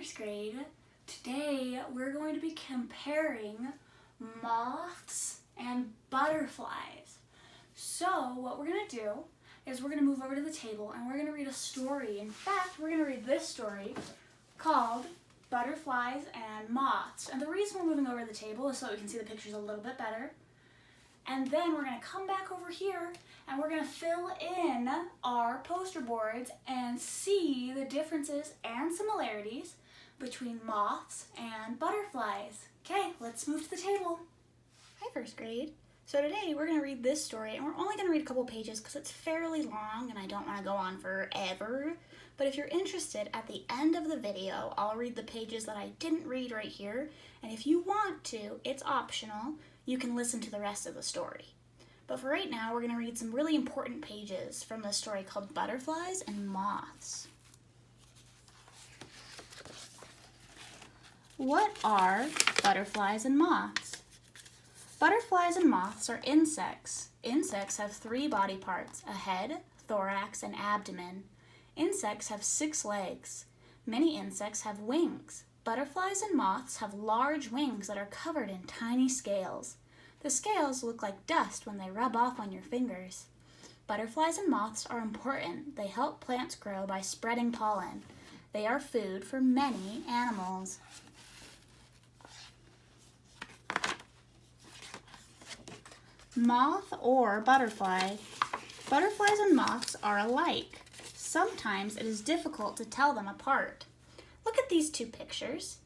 first grade. Today we're going to be comparing moths and butterflies. So what we're going to do is we're going to move over to the table and we're going to read a story. In fact, we're going to read this story called Butterflies and Moths. And the reason we're moving over to the table is so that we can see the pictures a little bit better. And then we're going to come back over here and we're going to fill in our poster boards and see the differences and similarities between moths and butterflies. Okay, let's move to the table. Hi, first grade. So today we're going to read this story, and we're only going to read a couple pages because it's fairly long and I don't want to go on forever. But if you're interested, at the end of the video, I'll read the pages that I didn't read right here. And if you want to, it's optional. You can listen to the rest of the story. But for right now, we're going to read some really important pages from the story called Butterflies and Moths. What are butterflies and moths? Butterflies and moths are insects. Insects have 3 body parts: a head, thorax, and abdomen. Insects have 6 legs. Many insects have wings. Butterflies and moths have large wings that are covered in tiny scales. The scales look like dust when they rub off on your fingers. Butterflies and moths are important. They help plants grow by spreading pollen. They are food for many animals. Moth or butterfly. Butterflies and moths are alike. Sometimes it is difficult to tell them apart. Look at these 2 pictures.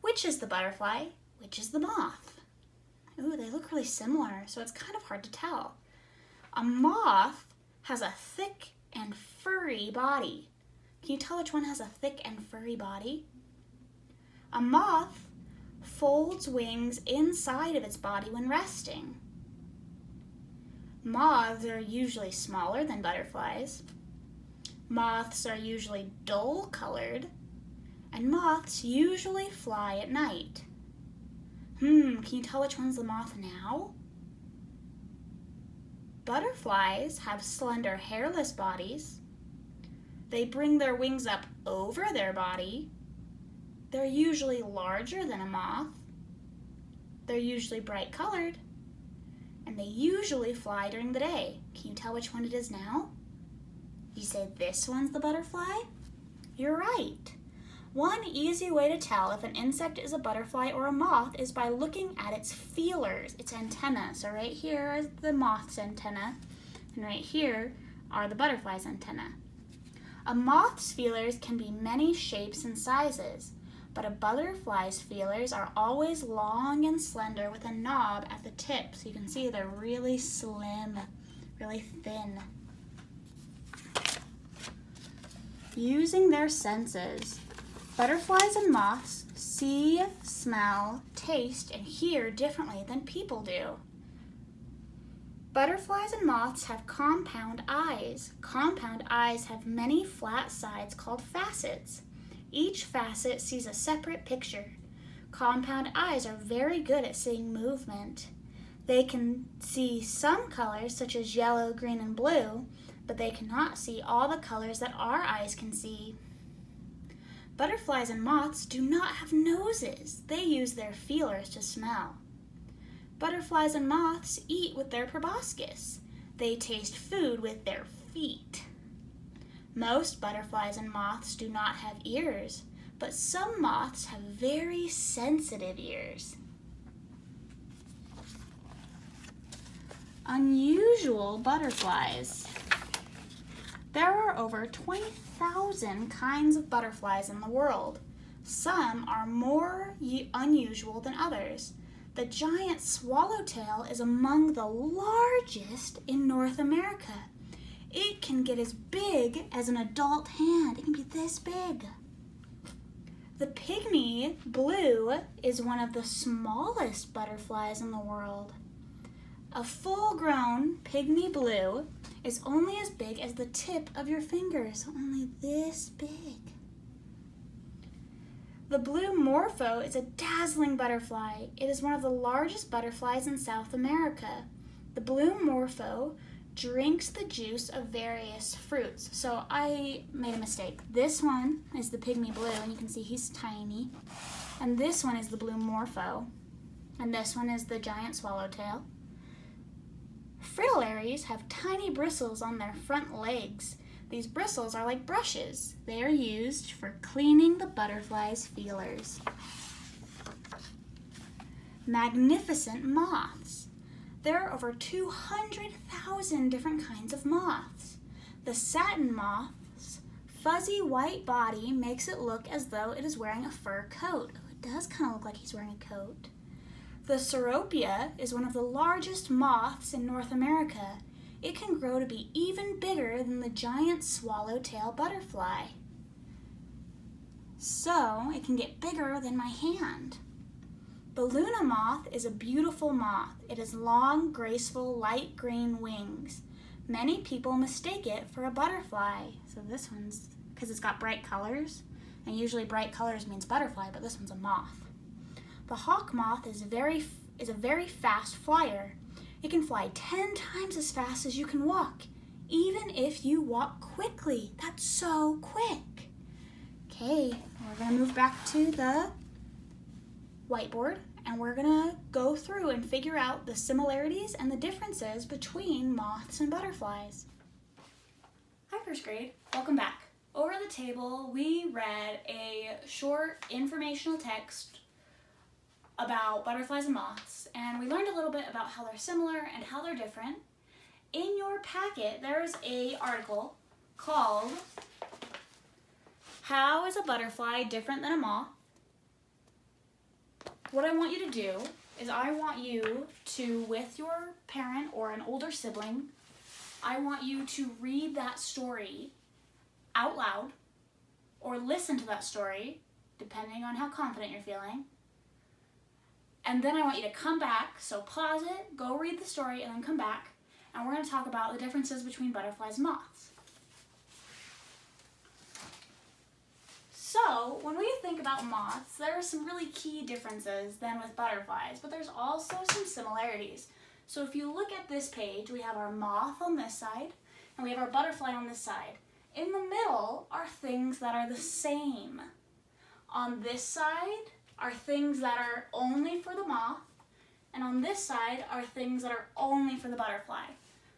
Which is the butterfly? Which is the moth? Ooh, they look really similar, so it's kind of hard to tell. A moth has a thick and furry body. Can you tell which one has a thick and furry body? A moth folds wings inside of its body when resting. Moths are usually smaller than butterflies. Moths are usually dull-colored, and moths usually fly at night. Can you tell which one's the moth now? Butterflies have slender, hairless bodies. They bring their wings up over their body. They're usually larger than a moth. They're usually bright-colored. And they usually fly during the day. Can you tell which one it is now? You say this one's the butterfly? You're right. One easy way to tell if an insect is a butterfly or a moth is by looking at its feelers, its antennae. So right here is the moth's antenna, and right here are the butterfly's antennae. A moth's feelers can be many shapes and sizes, but a butterfly's feelers are always long and slender with a knob at the tip. So you can see they're really slim, really thin. Using their senses, butterflies and moths see, smell, taste, and hear differently than people do. Butterflies and moths have compound eyes. Compound eyes have many flat sides called facets. Each facet sees a separate picture. Compound eyes are very good at seeing movement. They can see some colors such as yellow, green, and blue, but they cannot see all the colors that our eyes can see. Butterflies and moths do not have noses. They use their feelers to smell. Butterflies and moths eat with their proboscis. They taste food with their feet. Most butterflies and moths do not have ears, but some moths have very sensitive ears. Unusual butterflies. There are over 20,000 kinds of butterflies in the world. Some are more unusual than others. The giant swallowtail is among the largest in North America. It can get as big as an adult hand. It can be this big. The pygmy blue is one of the smallest butterflies in the world. A full-grown pygmy blue is only as big as the tip of your finger, so only this big. The blue morpho is a dazzling butterfly. It is one of the largest butterflies in South America. The blue morpho drinks the juice of various fruits. So I made a mistake. This one is the pygmy blue, and you can see he's tiny. And this one is the blue morpho. And this one is the giant swallowtail. Fritillaries have tiny bristles on their front legs. These bristles are like brushes. They are used for cleaning the butterfly's feelers. Magnificent moths. There are over 200,000 different kinds of moths. The satin moth's fuzzy white body makes it look as though it is wearing a fur coat. Oh, it does kind of look like he's wearing a coat. The Seropia is one of the largest moths in North America. It can grow to be even bigger than the giant swallowtail butterfly. So it can get bigger than my hand. The Luna moth is a beautiful moth. It has long, graceful, light green wings. Many people mistake it for a butterfly. So this one's, because it's got bright colors, and usually bright colors means butterfly, but this one's a moth. The hawk moth is a very fast flyer. It can fly 10 times as fast as you can walk, even if you walk quickly. That's so quick. Okay, we're going to move back to the whiteboard, and we're going to go through and figure out the similarities and the differences between moths and butterflies. Hi, first grade. Welcome back. Over the table, we read a short informational text about butterflies and moths, and we learned a little bit about how they're similar and how they're different. In your packet, there's an article called How is a Butterfly Different Than a Moth? What I want you to do is I want you to, with your parent or an older sibling, I want you to read that story out loud or listen to that story, depending on how confident you're feeling. And then I want you to come back, so pause it, go read the story, and then come back, and we're going to talk about the differences between butterflies and moths. So, when we think about moths, there are some really key differences than with butterflies, but there's also some similarities. So if you look at this page, we have our moth on this side, and we have our butterfly on this side. In the middle are things that are the same. On this side are things that are only for the moth, and on this side are things that are only for the butterfly.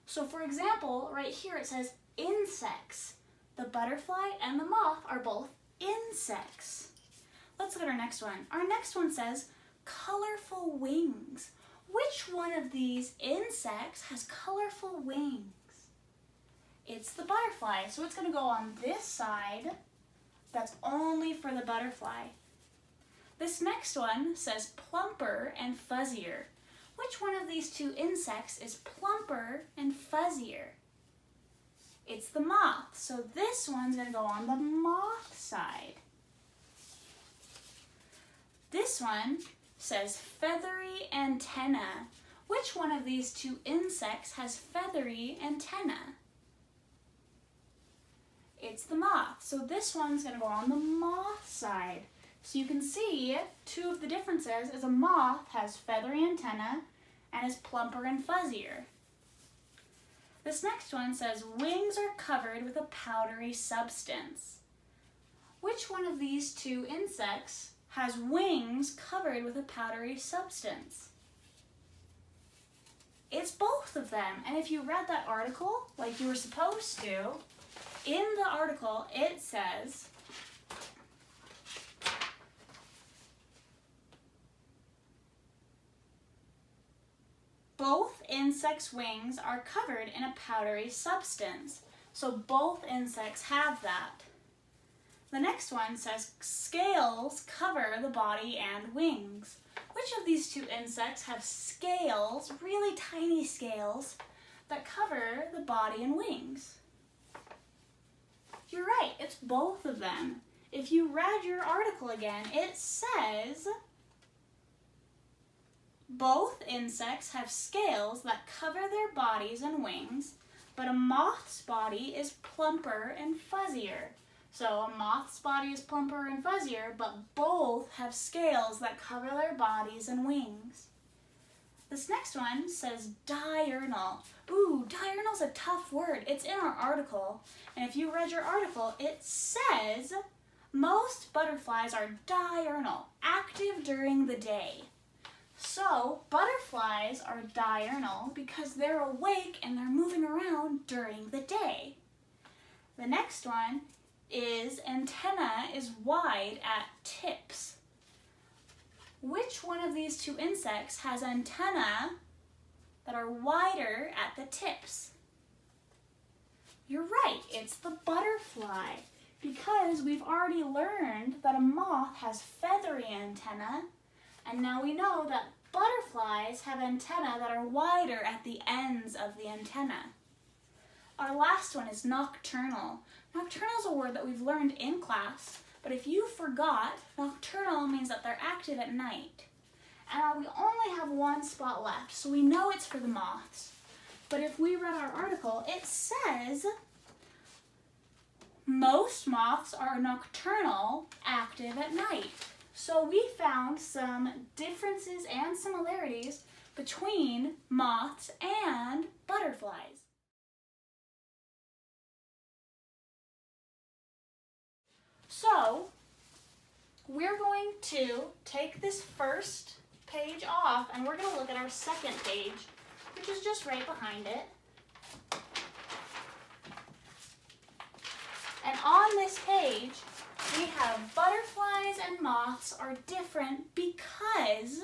So for example, right here it says insects. The butterfly and the moth are both insects. Let's look at our next one. Our next one says colorful wings. Which one of these insects has colorful wings? It's the butterfly, so it's going to go on this side. That's only for the butterfly. This next one says plumper and fuzzier. Which one of these two insects is plumper and fuzzier? It's the moth, so this one's going to go on the moth side. This one says feathery antenna. Which one of these two insects has feathery antenna? It's the moth, so this one's going to go on the moth side. So you can see two of the differences is a moth has feathery antenna and is plumper and fuzzier. This next one says wings are covered with a powdery substance. Which one of these two insects has wings covered with a powdery substance? It's both of them. And if you read that article like you were supposed to, in the article it says both insects' wings are covered in a powdery substance. So both insects have that. The next one says scales cover the body and wings. Which of these two insects have scales, really tiny scales, that cover the body and wings? You're right, it's both of them. If you read your article again, it says both insects have scales that cover their bodies and wings, but a moth's body is plumper and fuzzier. So a moth's body is plumper and fuzzier, but both have scales that cover their bodies and wings. This next one says diurnal. Ooh, diurnal's a tough word. It's in our article. And if you read your article, it says most butterflies are diurnal, active during the day. So butterflies are diurnal because they're awake and they're moving around during the day. The next one is antenna is wide at tips. Which one of these two insects has antennae that are wider at the tips? You're right, it's the butterfly, because we've already learned that a moth has feathery antennae, and now we know that butterflies have antennae that are wider at the ends of the antenna. Our last one is nocturnal. Nocturnal is a word that we've learned in class, but if you forgot, nocturnal means that they're active at night. And we only have one spot left, so we know it's for the moths. But if we read our article, it says most moths are nocturnal, active at night. So we found some differences and similarities between moths and butterflies. So we're going to take this first page off and we're going to look at our second page, which is just right behind it. And on this page, we have butterflies and moths are different because,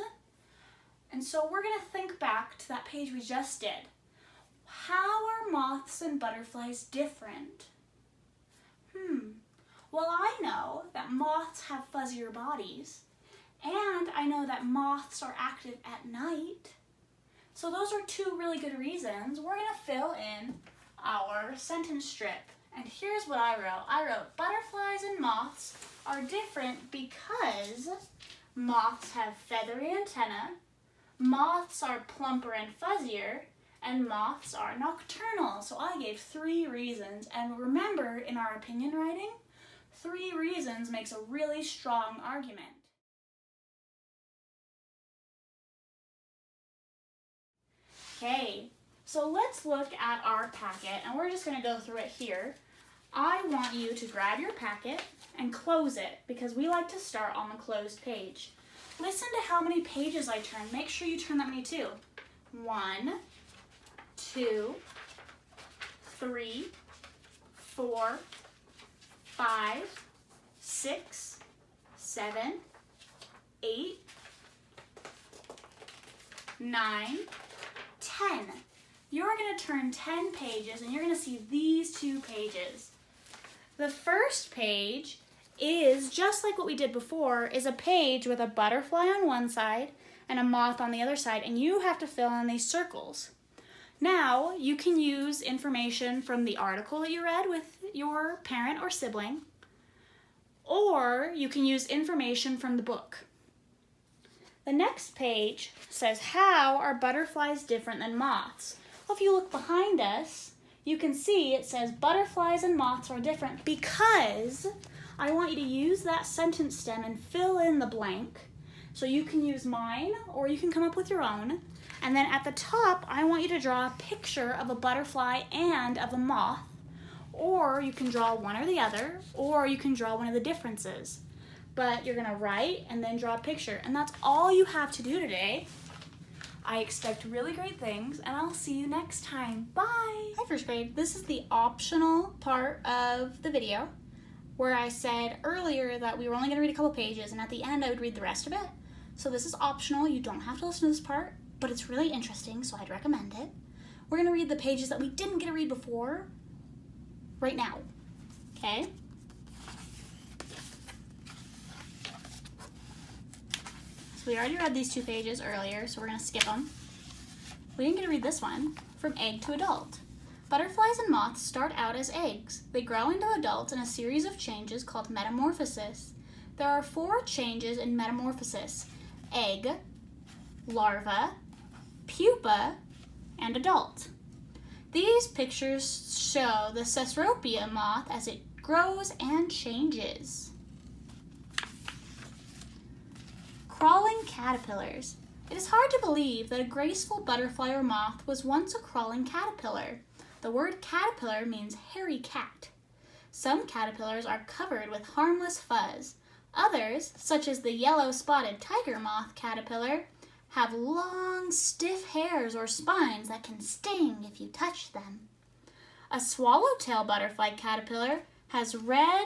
and so we're going to think back to that page we just did. How are moths and butterflies different? Well, I know that moths have fuzzier bodies, and I know that moths are active at night. So those are two really good reasons. We're going to fill in our sentence strip. And here's what I wrote. I wrote, butterflies and moths are different because moths have feathery antennae, moths are plumper and fuzzier, and moths are nocturnal. So I gave 3 reasons. And remember, in our opinion writing, 3 reasons makes a really strong argument. Okay, so let's look at our packet, and we're just going to go through it here. I want you to grab your packet and close it, because we like to start on the closed page. Listen to how many pages I turn. Make sure you turn that many too. 1, 2, 3, 4, 5, 6, 7, 8, 9, 10. You're going to turn 10 pages and you're going to see these 2 pages. The first page is, just like what we did before, is a page with a butterfly on one side and a moth on the other side, and you have to fill in these circles. Now, you can use information from the article that you read with your parent or sibling, or you can use information from the book. The next page says, how are butterflies different than moths? Well, if you look behind us, you can see it says butterflies and moths are different because I want you to use that sentence stem and fill in the blank. So you can use mine or you can come up with your own. And then at the top, I want you to draw a picture of a butterfly and of a moth. Or you can draw one or the other, or you can draw one of the differences. But you're going to write and then draw a picture. And that's all you have to do today. I expect really great things, and I'll see you next time. Bye! Hi, first grade. This is the optional part of the video where I said earlier that we were only going to read a couple pages, and at the end I would read the rest of it. So this is optional. You don't have to listen to this part, but it's really interesting, so I'd recommend it. We're going to read the pages that we didn't get to read before right now, okay? So we already read these 2 pages earlier, so we're going to skip them. We didn't get to read this one, from egg to adult. Butterflies and moths start out as eggs. They grow into adults in a series of changes called metamorphosis. There are 4 changes in metamorphosis: egg, larva, pupa, and adult. These pictures show the Cecropia moth as it grows and changes. Crawling caterpillars. It is hard to believe that a graceful butterfly or moth was once a crawling caterpillar. The word caterpillar means hairy cat. Some caterpillars are covered with harmless fuzz. Others, such as the yellow-spotted tiger moth caterpillar, have long, stiff hairs or spines that can sting if you touch them. A swallowtail butterfly caterpillar has red,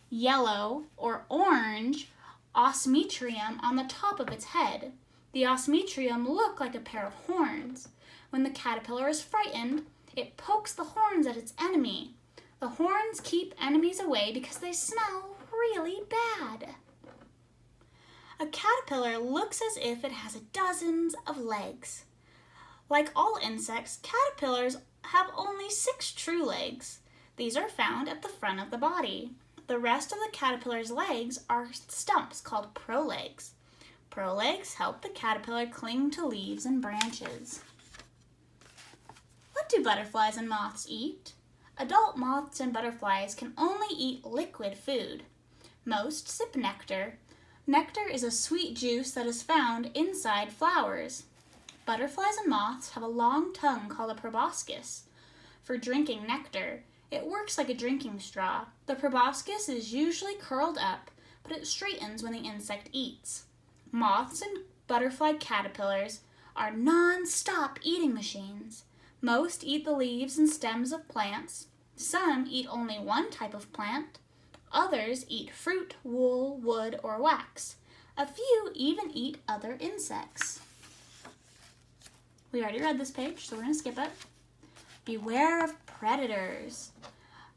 yellow, or orange osmetrium on the top of its head. The osmetrium look like a pair of horns. When the caterpillar is frightened, it pokes the horns at its enemy. The horns keep enemies away because they smell really bad. A caterpillar looks as if it has dozens of legs. Like all insects, caterpillars have only 6 true legs. These are found at the front of the body. The rest of the caterpillar's legs are stumps called prolegs. Prolegs help the caterpillar cling to leaves and branches. What do butterflies and moths eat? Adult moths and butterflies can only eat liquid food. Most sip nectar. Nectar is a sweet juice that is found inside flowers. Butterflies and moths have a long tongue called a proboscis. For drinking nectar, it works like a drinking straw. The proboscis is usually curled up, but it straightens when the insect eats. Moths and butterfly caterpillars are non-stop eating machines. Most eat the leaves and stems of plants. Some eat only one type of plant. Others eat fruit, wool, wood, or wax. A few even eat other insects. We already read this page, so we're going to skip it. Beware of predators.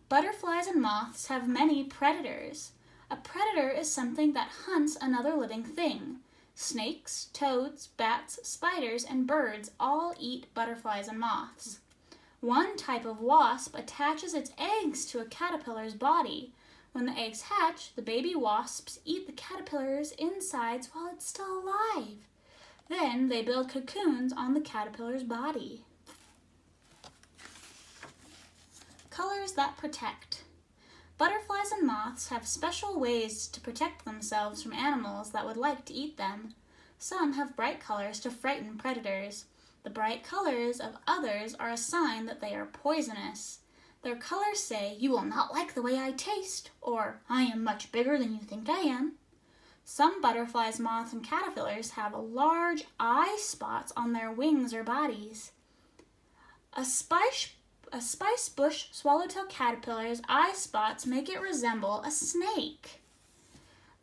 Butterflies and moths have many predators. A predator is something that hunts another living thing. Snakes, toads, bats, spiders, and birds all eat butterflies and moths. One type of wasp attaches its eggs to a caterpillar's body. When the eggs hatch, the baby wasps eat the caterpillar's insides while it's still alive. Then they build cocoons on the caterpillar's body. Colors that protect. Butterflies and moths have special ways to protect themselves from animals that would like to eat them. Some have bright colors to frighten predators. The bright colors of others are a sign that they are poisonous. Their colors say, "You will not like the way I taste," or "I am much bigger than you think I am." Some butterflies, moths, and caterpillars have large eye spots on their wings or bodies. A spice bush swallowtail caterpillar's eye spots make it resemble a snake.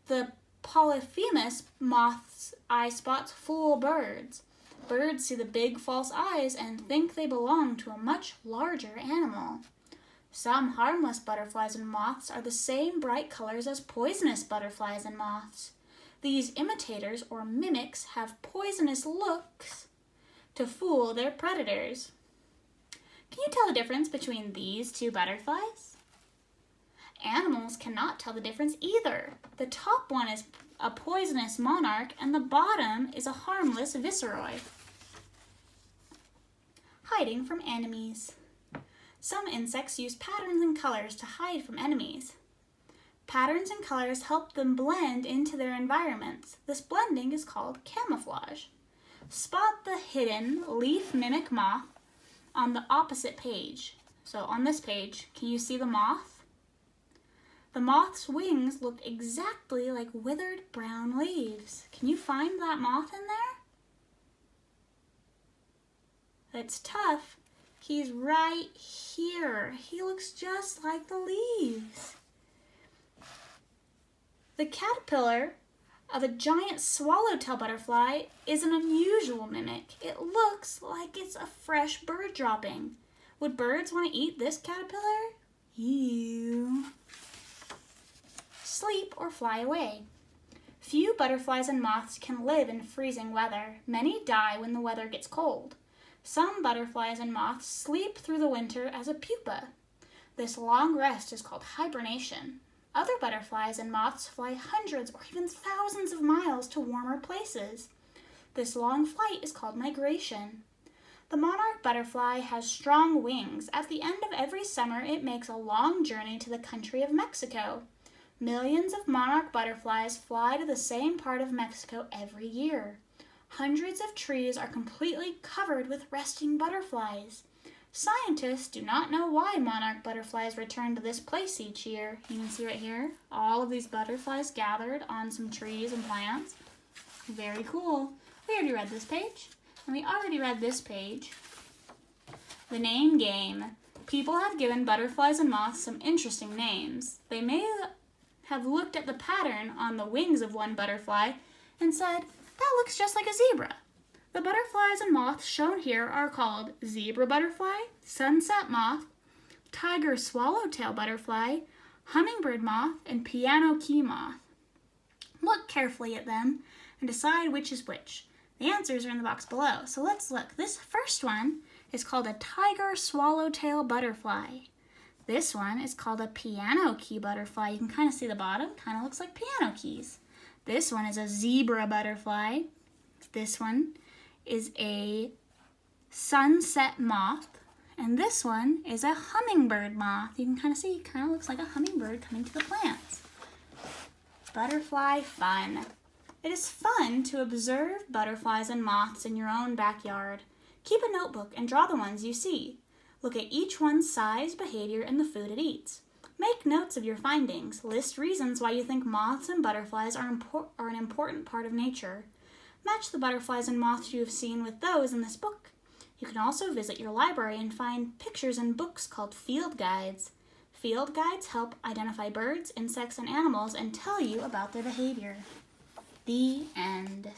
The polyphemus moth's eye spots fool birds. Birds see the big false eyes and think they belong to a much larger animal. Some harmless butterflies and moths are the same bright colors as poisonous butterflies and moths. These imitators or mimics have poisonous looks to fool their predators. Can you tell the difference between these two butterflies? Animals cannot tell the difference either. The top one is a poisonous monarch and the bottom is a harmless viceroy. Hiding from enemies. Some insects use patterns and colors to hide from enemies. Patterns and colors help them blend into their environments. This blending is called camouflage. Spot the hidden leaf mimic moth on the opposite page. So on this page, can you see the moth? The moth's wings look exactly like withered brown leaves. Can you find that moth in there? It's tough. He's right here. He looks just like the leaves. The caterpillar of a giant swallowtail butterfly is an unusual mimic. It looks like it's a fresh bird dropping. Would birds want to eat this caterpillar? Ew. Sleep or fly away. Few butterflies and moths can live in freezing weather. Many die when the weather gets cold. Some butterflies and moths sleep through the winter as a pupa. This long rest is called hibernation. Other butterflies and moths fly hundreds or even thousands of miles to warmer places. This long flight is called migration. The monarch butterfly has strong wings. At the end of every summer, it makes a long journey to the country of Mexico. Millions of monarch butterflies fly to the same part of Mexico every year. Hundreds of trees are completely covered with resting butterflies. Scientists do not know why monarch butterflies return to this place each year. You can see right here, all of these butterflies gathered on some trees and plants. Very cool. We already read this page, and we already read this page. The name game. People have given butterflies and moths some interesting names. They may have looked at the pattern on the wings of one butterfly and said, that looks just like a zebra. The butterflies and moths shown here are called zebra butterfly, sunset moth, tiger swallowtail butterfly, hummingbird moth, and piano key moth. Look carefully at them and decide which is which. The answers are in the box below, so let's look. This first one is called a tiger swallowtail butterfly. This one is called a piano key butterfly. You can kind of see the bottom, kind of looks like piano keys. This one is a zebra butterfly. This one is a sunset moth. And this one is a hummingbird moth. You can kind of see, kind of looks like a hummingbird coming to the plants. Butterfly fun. It is fun to observe butterflies and moths in your own backyard. Keep a notebook and draw the ones you see. Look at each one's size, behavior, and the food it eats. Make notes of your findings. List reasons why you think moths and butterflies are an important part of nature. Match the butterflies and moths you have seen with those in this book. You can also visit your library and find pictures in books called field guides. Field guides help identify birds, insects, and animals and tell you about their behavior. The end.